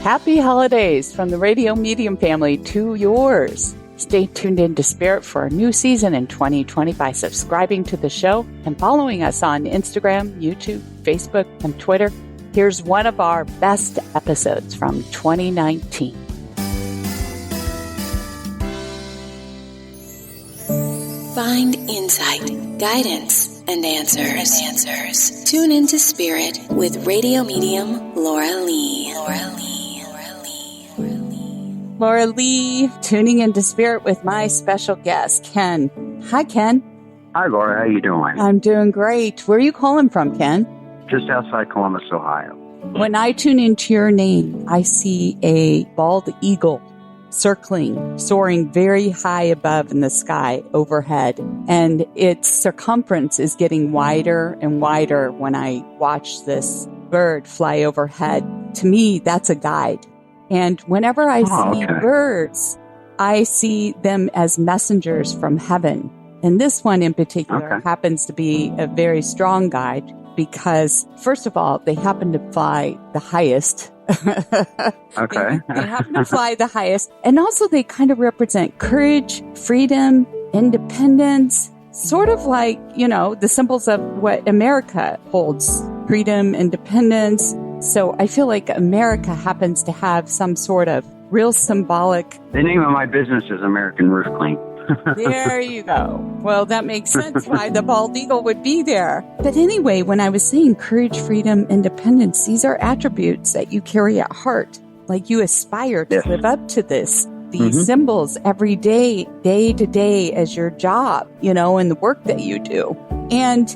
Happy holidays from the Radio Medium family to yours. Stay tuned into Spirit for a new season in 2020 by subscribing to the show and following us on Instagram, YouTube, Facebook, and Twitter. Here's one of our best episodes from 2019. Find insight, guidance, and answers. Tune into Spirit with Radio Medium Laura Lee. Laura Lee, tuning into Spirit with my special guest, Ken. Hi, Ken. Hi, Laura. How you doing? I'm doing great. Where are you calling from, Ken? Just outside Columbus, Ohio. When I tune into your name, I see a bald eagle circling, soaring very high above in the sky overhead. And its circumference is getting wider and wider when I watch this bird fly overhead. To me, that's a guide. And whenever I see birds, I see them as messengers from heaven. And this one in particular happens to be a very strong guide because, first of all, they happen to fly the highest. Okay. They happen to fly the highest. And also they kind of represent courage, freedom, independence, sort of like, the symbols of what America holds: freedom, independence. So I feel like America happens to have some sort of real symbolic. The name of my business is American Roof Clean. There you go. Well, that makes sense why the bald eagle would be there. But anyway, when I was saying courage, freedom, independence, these are attributes that you carry at heart. Like you aspire to live up to these symbols every day to day as your job, and the work that you do. And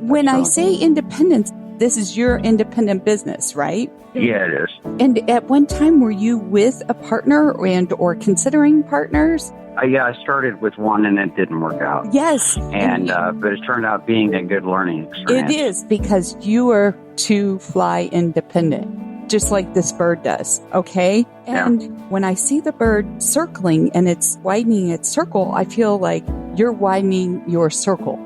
when I say independence, this is your independent business, right? Yeah, it is. And at one time, were you with a partner or considering partners? Yeah, I started with one and it didn't work out. Yes. But it turned out being a good learning experience. It is, because you are to fly independent, just like this bird does, okay? And when I see the bird circling and it's widening its circle, I feel like you're widening your circle.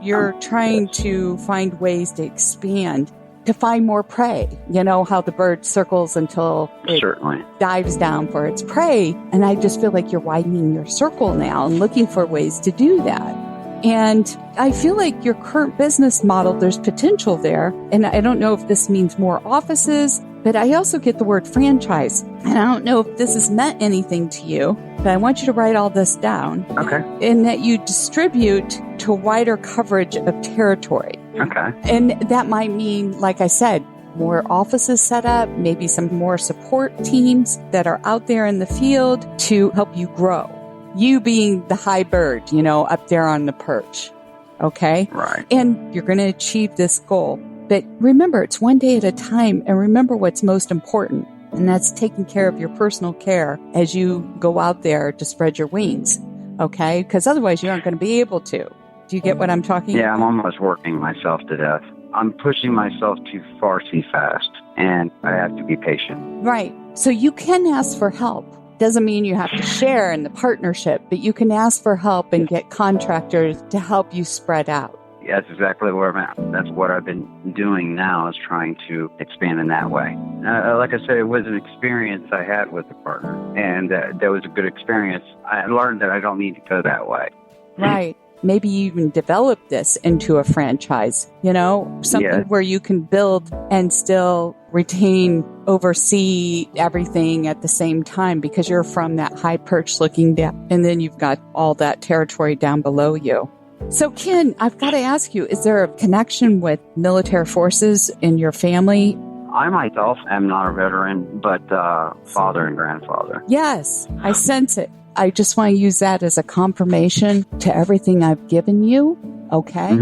You're trying to find ways to expand, to find more prey. You know how the bird circles until it dives down for its prey. And I just feel like you're widening your circle now and looking for ways to do that. And I feel like your current business model, there's potential there. And I don't know if this means more offices, but I also get the word franchise. And I don't know if this has meant anything to you, but I want you to write all this down. Okay. And that you distribute to a wider coverage of territory. Okay. And that might mean, like I said, more offices set up, maybe some more support teams that are out there in the field to help you grow. You being the high bird, up there on the perch. Okay? Right. And you're going to achieve this goal. But remember, it's one day at a time. And remember what's most important. And that's taking care of your personal care as you go out there to spread your wings. Okay? Because otherwise you aren't going to be able to. Do you get what I'm talking about? Yeah, I'm almost working myself to death. I'm pushing myself too far too fast. And I have to be patient. Right. So you can ask for help. Doesn't mean you have to share in the partnership, but you can ask for help and get contractors to help you spread out. Yeah, that's exactly where I'm at. That's what I've been doing now, is trying to expand in that way. Like I said, it was an experience I had with a partner, and that was a good experience. I learned that I don't need to go that way. Right. Maybe you even develop this into a franchise, something where you can build and still retain, oversee everything at the same time, because you're from that high perch looking down, and then you've got all that territory down below you. So, Ken, I've got to ask you, is there a connection with military forces in your family? I myself am not a veteran, but father and grandfather. Yes, I sense it. I just want to use that as a confirmation to everything I've given you, okay?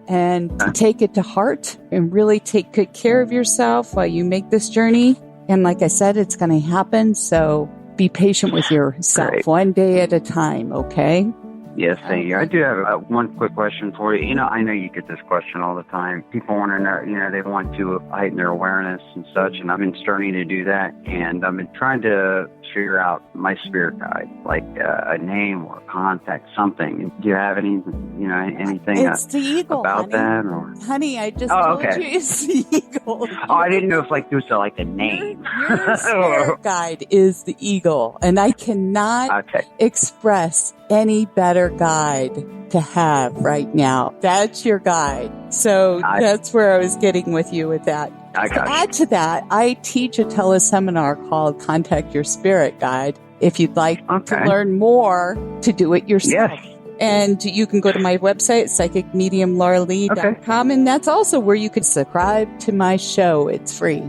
And to take it to heart and really take good care of yourself while you make this journey. And like I said, it's going to happen, so be patient with yourself, one day at a time, okay? Yes, thank you. I do have one quick question for you. I know you get this question all the time. People want to know, they want to heighten their awareness and such, and I've been starting to do that, and I've been trying to figure out my spirit guide, like a name or contact, something. Do you have anything It's the eagle, about that? Or? Honey, I just told you it's the eagle. Oh, I didn't know if there was like a name. Your spirit guide is the eagle, and I cannot express any better guide to have right now. That's your guide. So that's where I was getting with you with that. To add to that, I teach a teleseminar called Contact Your Spirit Guide. If you'd like to learn more, to do it yourself. Yes. And you can go to my website, psychicmediumlauralee.com, and that's also where you can subscribe to my show. It's free.